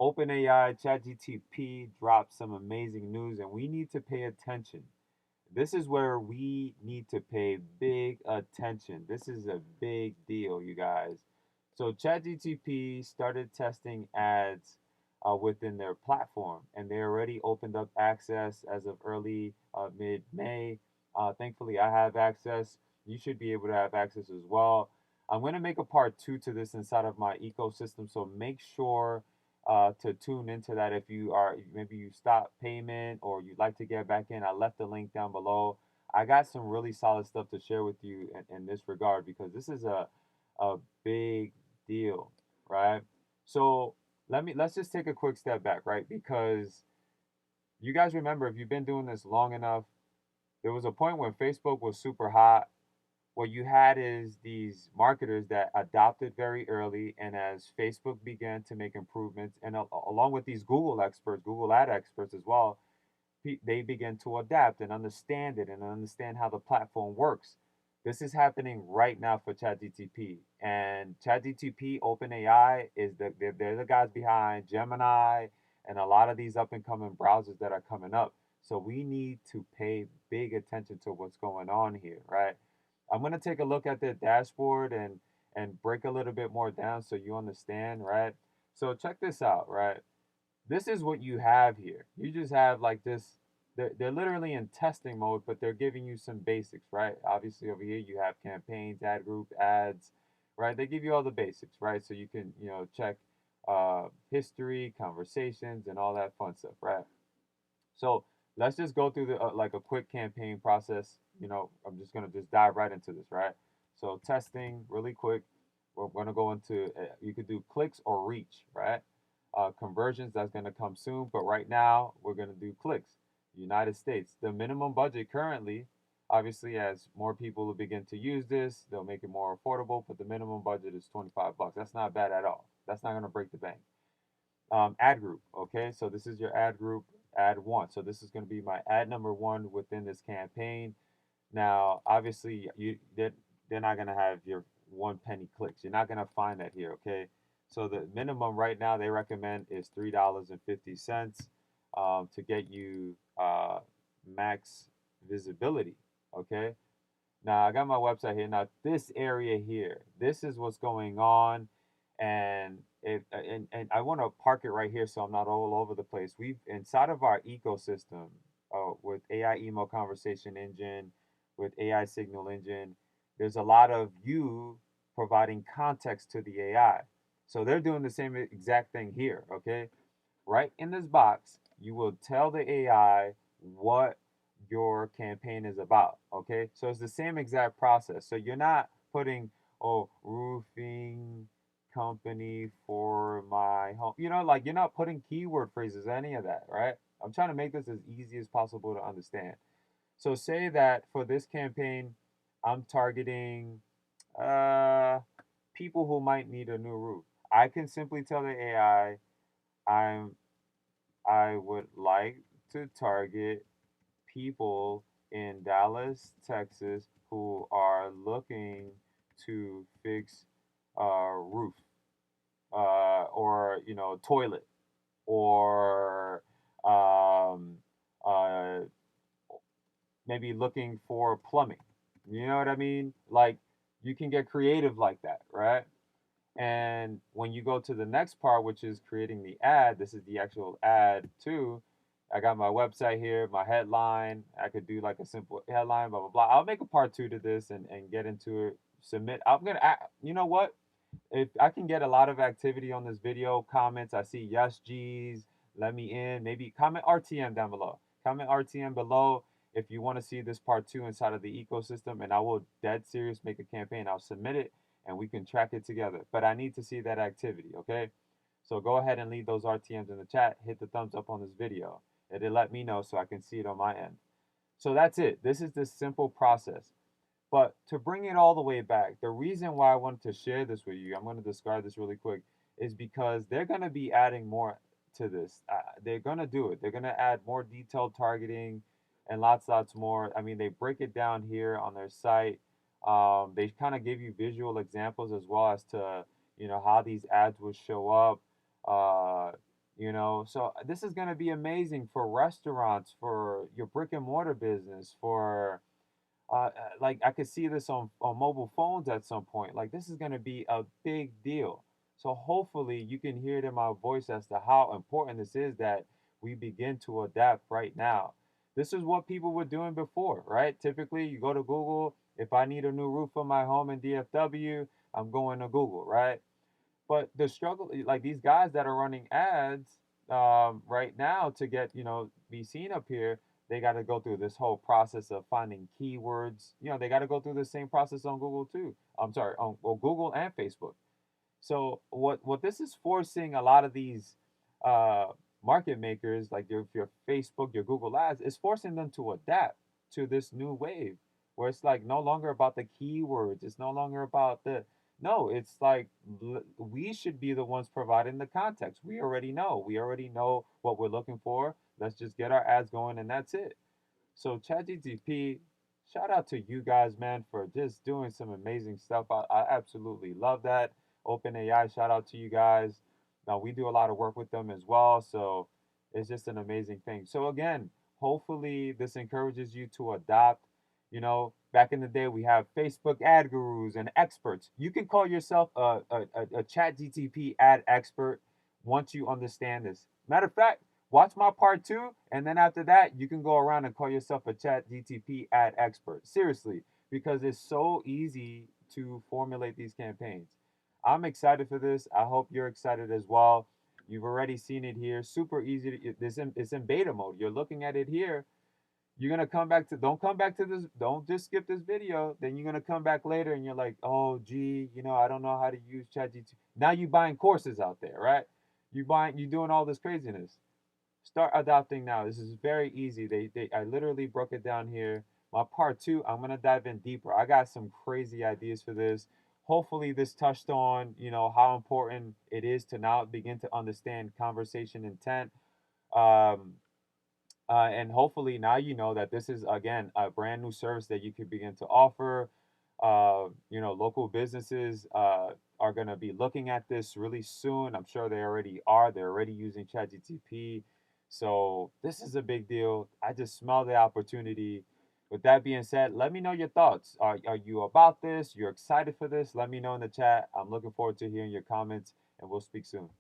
OpenAI, ChatGPT dropped some amazing news, and we need to pay attention. This is where we need to pay big attention. This is a big deal, you guys. So ChatGPT started testing ads within their platform, and they already opened up access as of early mid-May. Thankfully, I have access. You should be able to have access as well. I'm going to make a part two to this inside of my ecosystem, so make sure to tune into that if you are maybe you stop payment or you'd like to get back in. I left the link down below. I got some really solid stuff to share with you in this regard because this is a big deal, right? So let's just take a quick step back, right? Because you guys remember if you've been doing this long enough, there was a point when Facebook was super hot. What you had is these marketers that adopted very early, and as Facebook began to make improvements, and along with these Google experts, Google ad experts as well, they begin to adapt and understand it and understand how the platform works. This is happening right now for ChatGPT, and ChatGPT, OpenAI is they're the guys behind Gemini and a lot of these up and coming browsers that are coming up. So we need to pay big attention to what's going on here, right? I'm gonna take a look at the dashboard and break a little bit more down so you understand, right? So check this out, right? This is what you have here. You just have like this. They're literally in testing mode, but they're giving you some basics, right? Obviously, over here you have campaigns, ad group, ads, right? They give you all the basics, right? So you can check history, conversations, and all that fun stuff, right? So let's just go through the like a quick campaign process. I'm just gonna just dive right into this, right? So testing really quick. We're gonna go into you could do clicks or reach, right? Conversions that's gonna come soon, but right now we're gonna do clicks. United States, the minimum budget currently, obviously, as more people will begin to use this, they'll make it more affordable. But the minimum budget is 25 bucks. That's not bad at all. That's not gonna break the bank. Ad group. Okay, so this is your ad group, ad one. So this is going to be my ad number one within this campaign. Now, obviously, they're not going to have your 1 penny clicks. You're not going to find that here. Okay, so the minimum right now they recommend is $3.50 to get you max visibility. Okay, now I got my website here. Now this area here, this is what's going on, and I want to park it right here so I'm not all over the place. We've inside of our ecosystem with AI email conversation engine, with AI signal engine. There's a lot of you providing context to the AI, so they're doing the same exact thing here. Okay, right in this box, you will tell the AI what your campaign is about. Okay, so it's the same exact process. So you're not putting, oh, roofing company for my home. Like you're not putting keyword phrases, any of that, right? I'm trying to make this as easy as possible to understand. So say that for this campaign, I'm targeting uh, people who might need a new roof. I can simply tell the AI, I'm I would like to target people in Dallas, Texas who are looking to fix a roof or toilet or um, uh, maybe looking for plumbing. You know what I mean? Like you can get creative like that, right? And when you go to the next part, which is creating the ad, this is the actual ad too. I got my website here, my headline. I could do like a simple headline, blah, blah, blah. I'll make a part two to this and get into it. Submit. You know what? If I can get a lot of activity on this video, comments, I see yes, G's, let me in. Maybe comment RTM down below. Comment RTM below if you want to see this part two inside of the ecosystem, and I will dead serious make a campaign. I'll submit it and we can track it together. But I need to see that activity, okay? So go ahead and leave those RTMs in the chat. Hit the thumbs up on this video. It'll let me know so I can see it on my end. So that's it. This is the simple process. But to bring it all the way back, the reason why I wanted to share this with you, I'm going to describe this really quick, is because they're going to be adding more to this. They're going to do it. They're going to add more detailed targeting and lots more. I mean, they break it down here on their site. They kind of give you visual examples as well as to, how these ads will show up. Uh, So this is going to be amazing for restaurants, for your brick and mortar business, for like I could see this on mobile phones at some point. Like this is going to be a big deal. So hopefully you can hear it in my voice as to how important this is that we begin to adapt right now. This is what people were doing before, right? Typically, you go to Google. If I need a new roof for my home in DFW, I'm going to Google, right? But the struggle, like these guys that are running ads right now to get, be seen up here, they got to go through this whole process of finding keywords. They got to go through the same process on Google too. I'm sorry, on well, Google and Facebook. So what this is forcing a lot of these uh, market makers, like your Facebook, your Google Ads, is forcing them to adapt to this new wave, where it's like no longer about the keywords. It's no longer about the no. It's like we should be the ones providing the context. We already know. We already know what we're looking for. Let's just get our ads going, and that's it. So ChatGPT, shout out to you guys, man, for just doing some amazing stuff. I absolutely love that. OpenAI, shout out to you guys. Now we do a lot of work with them as well, so it's just an amazing thing. So again, hopefully this encourages you to adopt. Back in the day, we have Facebook ad gurus and experts. You can call yourself a ChatGPT ad expert once you understand this. Matter of fact, watch my part two, and then after that, you can go around and call yourself a chat GTP ad expert. Seriously, because it's so easy to formulate these campaigns. I'm excited for this. I hope you're excited as well. You've already seen it here. Super easy. It's in beta mode. You're looking at it here. You're gonna come back to don't come back to this, don't just skip this video. Then you're gonna come back later and you're like, oh gee, I don't know how to use ChatGPT. Now you buying courses out there, right? You doing all this craziness. Start adopting now. This is very easy. I literally broke it down here. My part two, I'm gonna dive in deeper. I got some crazy ideas for this. Hopefully, this touched on how important it is to now begin to understand conversation intent. Um, and hopefully now you know that this is again a brand new service that you could begin to offer. Local businesses are going to be looking at this really soon. I'm sure they already are. They're already using ChatGPT. So this is a big deal. I just smell the opportunity. With that being said, let me know your thoughts. Are you about this? You're excited for this? Let me know in the chat. I'm looking forward to hearing your comments, and we'll speak soon.